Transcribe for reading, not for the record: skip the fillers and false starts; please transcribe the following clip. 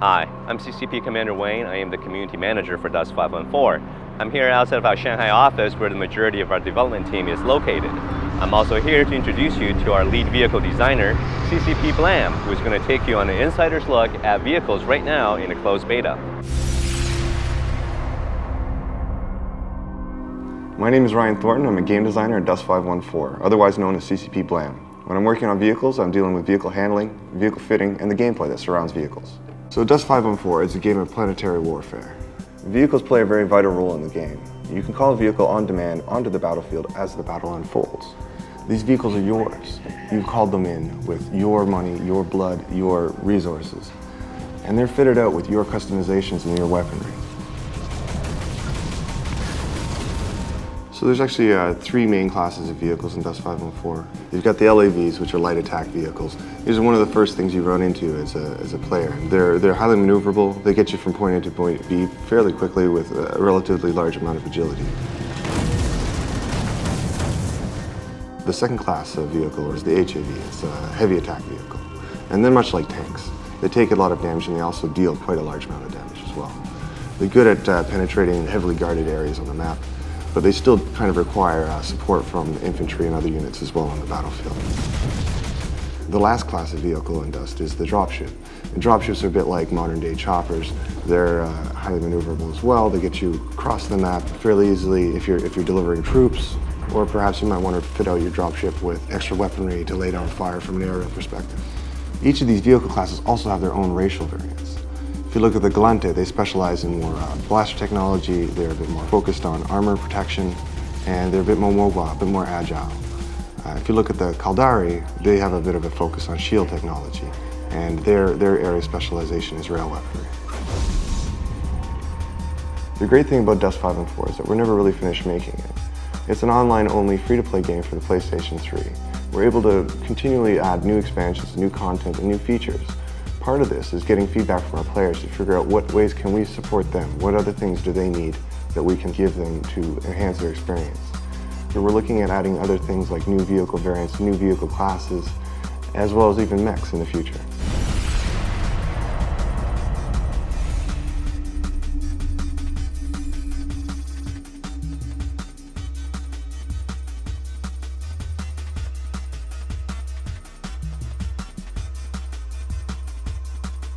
Hi, I'm CCP Commander Wayne. I am the Community Manager for Dust 514. I'm here outside of our Shanghai office where the majority of our development team is located. I'm also here to introduce you to our lead vehicle designer, CCP Blam, who is going to take you on an insider's look at vehicles right now in a closed beta. My name is Ryan Thornton. I'm a game designer at Dust 514, otherwise known as CCP Blam. When I'm working on vehicles, I'm dealing with vehicle handling, vehicle fitting, and the gameplay that surrounds vehicles. So Dust 514 is a game of planetary warfare. Vehicles play a very vital role in the game. You can call a vehicle on demand onto the battlefield as the battle unfolds. These vehicles are yours. You've called them in with your money, your blood, your resources. And they're fitted out with your customizations and your weaponry. So there's actually three main classes of vehicles in Dust 514. You've got the LAVs, which are light attack vehicles. These are one of the first things you run into as a player. They're highly maneuverable. They get you from point A to point B fairly quickly with a relatively large amount of agility. The second class of vehicle is the HAV. It's a heavy attack vehicle. And they're much like tanks. They take a lot of damage and they also deal quite a large amount of damage as well. They're good at penetrating heavily guarded areas on the map, but they still kind of require support from infantry and other units as well on the battlefield. The last class of vehicle in Dust is the dropship. And dropships are a bit like modern day choppers. They're highly maneuverable as well. They get you across the map fairly easily if you're delivering troops, or perhaps you might want to fit out your dropship with extra weaponry to lay down fire from an aerial perspective. Each of these vehicle classes also have their own racial variants. If you look at the Galante, they specialize in more blaster technology, they're a bit more focused on armor protection, and they're a bit more mobile, a bit more agile. If you look at the Caldari, they have a bit of a focus on shield technology, and their area of specialization is rail weaponry. The great thing about Dust 514 is that we're never really finished making it. It's an online-only, free-to-play game for the PlayStation 3. We're able to continually add new expansions, new content, and new features. Part of this is getting feedback from our players to figure out what ways can we support them, what other things do they need that we can give them to enhance their experience. So we're looking at adding other things like new vehicle variants, new vehicle classes, as well as even mechs in the future.